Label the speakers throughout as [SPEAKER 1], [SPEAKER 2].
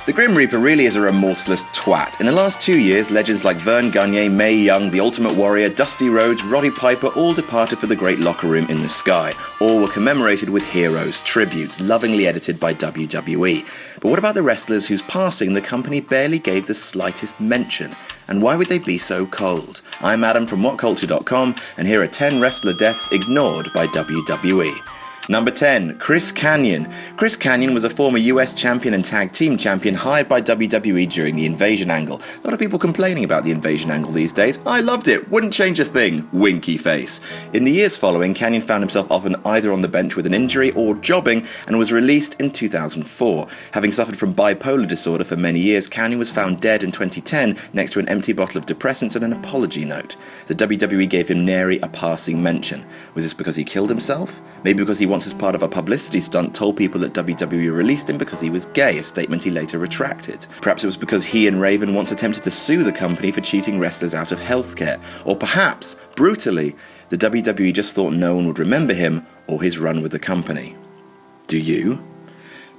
[SPEAKER 1] The Grim Reaper really is a remorseless twat. In the last 2 years, legends like Vern Gagne, Mae Young, The Ultimate Warrior, Dusty Rhodes, Roddy Piper all departed for the great locker room in the sky. All were commemorated with heroes, tributes, lovingly edited by WWE. But what about the wrestlers whose passing the company barely gave the slightest mention? And why would they be so cold? I'm Adam from WhatCulture.com, and here are 10 wrestler deaths ignored by WWE. Number 10, Chris Kanyon. Chris Kanyon was a former US champion and tag team champion hired by WWE during the Invasion angle. A lot of people complaining about the Invasion angle these days. I loved it, wouldn't change a thing, winky face. In the years following, Kanyon found himself often either on the bench with an injury or jobbing and was released in 2004. Having suffered from bipolar disorder for many years, Kanyon was found dead in 2010 next to an empty bottle of depressants and an apology note. The WWE gave him nary a passing mention. Was this because he killed himself? Maybe because he once as part of a publicity stunt told people that WWE released him because he was gay, a statement he later retracted. Perhaps it was because he and Raven once attempted to sue the company for cheating wrestlers out of healthcare. Or perhaps, brutally, the WWE just thought no one would remember him or his run with the company. Do you?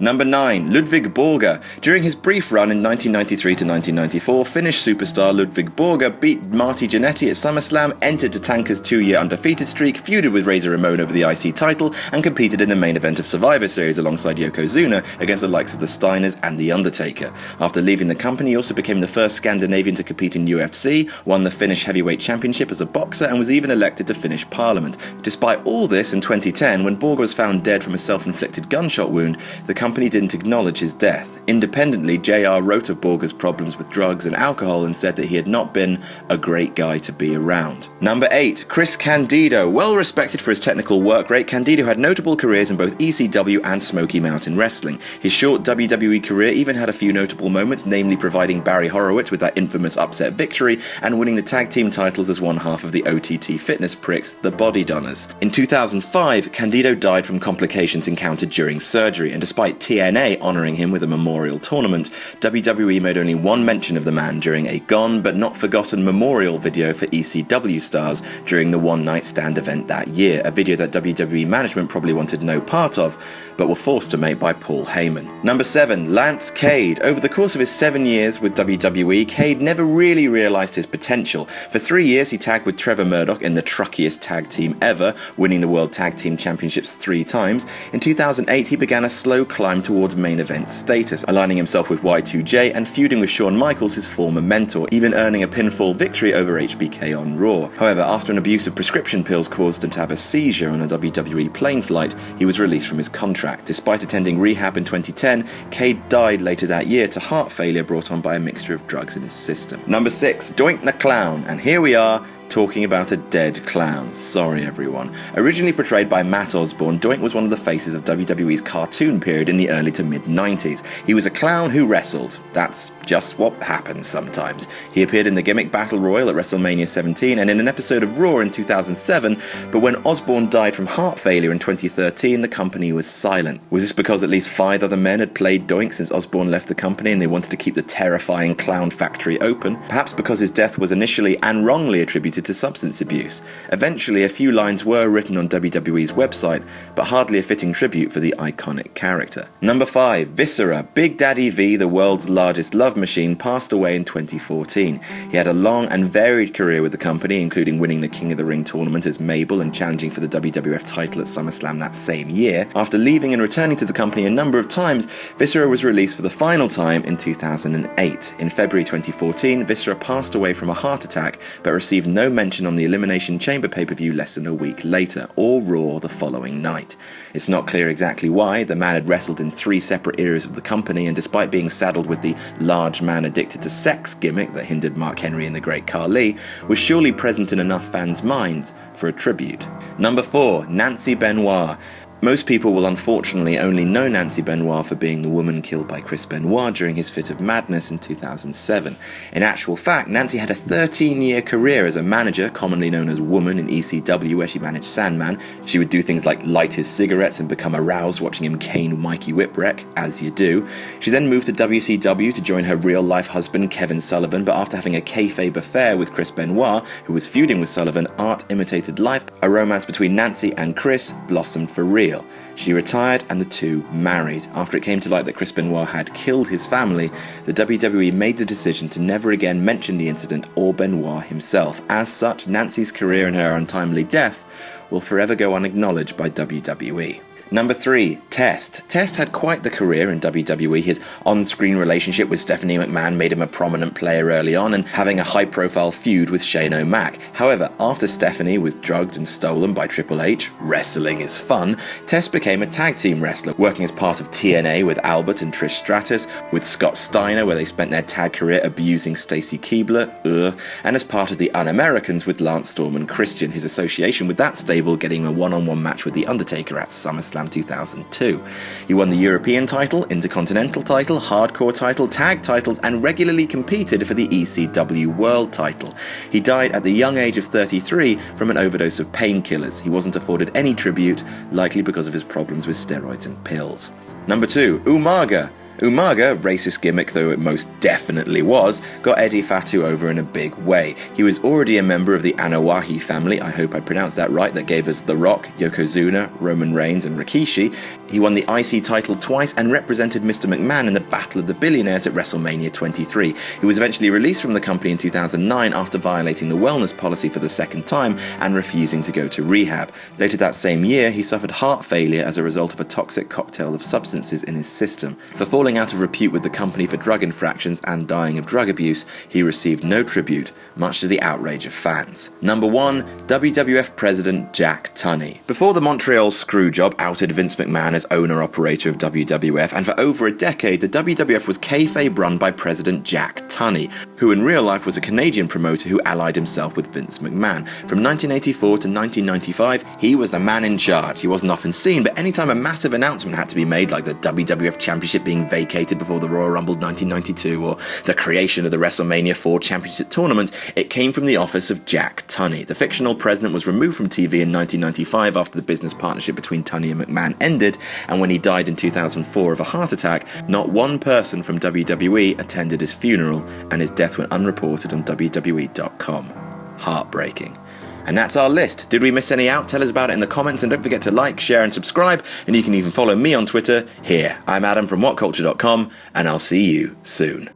[SPEAKER 1] Number 9, Ludvig Borga. During his brief run in 1993 to 1994, Finnish superstar Ludvig Borga beat Marty Jannetty at SummerSlam, entered Tatanka's 2-year undefeated streak, feuded with Razor Ramon over the IC title, and competed in the main event of Survivor Series alongside Yokozuna against the likes of the Steiners and The Undertaker. After leaving the company, he also became the first Scandinavian to compete in UFC, won the Finnish Heavyweight Championship as a boxer, and was even elected to Finnish Parliament. Despite all this, in 2010, when Borga was found dead from a self-inflicted gunshot wound, the company didn't acknowledge his death. Independently, JR wrote of Borga's problems with drugs and alcohol and said that he had not been a great guy to be around. Number 8, Chris Candido. Well respected for his technical work rate, Candido had notable careers in both ECW and Smoky Mountain Wrestling. His short WWE career even had a few notable moments, namely providing Barry Horowitz with that infamous upset victory and winning the tag team titles as one half of the OTT fitness pricks, the Body Donners. In 2005, Candido died from complications encountered during surgery, and despite TNA honouring him with a memorial tournament, WWE made only one mention of the man during a gone but not forgotten memorial video for ECW stars during the One Night Stand event that year, a video that WWE management probably wanted no part of, but were forced to make by Paul Heyman. Number 7, Lance Cade. Over the course of his 7 years with WWE, Cade never really realised his potential. For 3 years he tagged with Trevor Murdoch in the truckiest tag team ever, winning the World Tag Team Championships 3 times. In 2008 he began a slow climb towards main event status, aligning himself with Y2J and feuding with Shawn Michaels, his former mentor, even earning a pinfall victory over HBK on Raw. However, after an abuse of prescription pills caused him to have a seizure on a WWE plane flight, he was released from his contract. Despite attending rehab in 2010, Cade died later that year to heart failure brought on by a mixture of drugs in his system. Number 6, Doink the Clown, and here we are, talking about a dead clown. Sorry everyone. Originally portrayed by Matt Osborn, Doink was one of the faces of WWE's cartoon period in the early to mid-90s. He was a clown who wrestled. That's just what happens sometimes. He appeared in the gimmick Battle Royal at WrestleMania 17 and in an episode of Raw in 2007, but when Osborn died from heart failure in 2013, the company was silent. Was this because at least 5 other men had played Doink since Osborn left the company and they wanted to keep the terrifying clown factory open? Perhaps because his death was initially and wrongly attributed to substance abuse. Eventually, a few lines were written on WWE's website, but hardly a fitting tribute for the iconic character. Number 5, Viscera. Big Daddy V, the world's largest love machine, passed away in 2014. He had a long and varied career with the company, including winning the King of the Ring tournament as Mabel and challenging for the WWF title at SummerSlam that same year. After leaving and returning to the company a number of times, Viscera was released for the final time in 2008. In February 2014, Viscera passed away from a heart attack, but received no mention on the Elimination Chamber pay-per-view less than a week later, or Raw the following night. It's not clear exactly why. The man had wrestled in 3 separate eras of the company, and despite being saddled with the large man addicted to sex gimmick that hindered Mark Henry and the Great Khali, was surely present in enough fans' minds for a tribute. Number 4, Nancy Benoit. Most people will unfortunately only know Nancy Benoit for being the woman killed by Chris Benoit during his fit of madness in 2007. In actual fact, Nancy had a 13-year career as a manager, commonly known as Woman, in ECW, where she managed Sandman. She would do things like light his cigarettes and become aroused watching him cane Mikey Whipwreck, as you do. She then moved to WCW to join her real-life husband Kevin Sullivan, but after having a kayfabe affair with Chris Benoit, who was feuding with Sullivan, art imitated life. A romance between Nancy and Chris blossomed for real. real. She retired and the two married. After it came to light that Chris Benoit had killed his family, the WWE made the decision to never again mention the incident or Benoit himself. As such, Nancy's career and her untimely death will forever go unacknowledged by WWE. Number 3, Test. Test had quite the career in WWE. His on-screen relationship with Stephanie McMahon made him a prominent player early on and having a high-profile feud with Shane O'Mac. However, after Stephanie was drugged and stolen by Triple H, wrestling is fun, Test became a tag team wrestler, working as part of TNA with Albert and Trish Stratus, with Scott Steiner, where they spent their tag career abusing Stacy Keibler, and as part of the Un-Americans with Lance Storm and Christian, his association with that stable getting a one-on-one match with The Undertaker at SummerSlam 2002. He won the European title, Intercontinental title, Hardcore title, tag titles, and regularly competed for the ECW World title. He died at the young age of 33 from an overdose of painkillers. He wasn't afforded any tribute, likely because of his problems with steroids and pills. Number 2, Umaga. Umaga, racist gimmick though it most definitely was, got Eddie Fatu over in a big way. He was already a member of the Anoa'i family, I hope I pronounced that right, that gave us The Rock, Yokozuna, Roman Reigns and Rikishi. He won the IC title twice and represented Mr. McMahon in the Battle of the Billionaires at WrestleMania 23. He was eventually released from the company in 2009 after violating the wellness policy for the second time and refusing to go to rehab. Later that same year, he suffered heart failure as a result of a toxic cocktail of substances in his system. For falling out of repute with the company for drug infractions and dying of drug abuse, he received no tribute, much to the outrage of fans. Number 1, WWF President Jack Tunney. Before the Montreal Screwjob outed Vince McMahon as owner-operator of WWF, and for over a decade, the WWF was kayfabe run by President Jack Tunney, who in real life was a Canadian promoter who allied himself with Vince McMahon. From 1984 to 1995, he was the man in charge. He wasn't often seen, but anytime a massive announcement had to be made, like the WWF Championship being vacated before the Royal Rumble 1992, or the creation of the WrestleMania 4 Championship Tournament, it came from the office of Jack Tunney. The fictional president was removed from TV in 1995 after the business partnership between Tunney and McMahon ended, and when he died in 2004 of a heart attack, not one person from WWE attended his funeral, and his death went unreported on WWE.com. Heartbreaking. And that's our list. Did we miss any out? Tell us about it in the comments, and don't forget to like, share and subscribe, and you can even follow me on Twitter here. I'm Adam from WhatCulture.com, and I'll see you soon.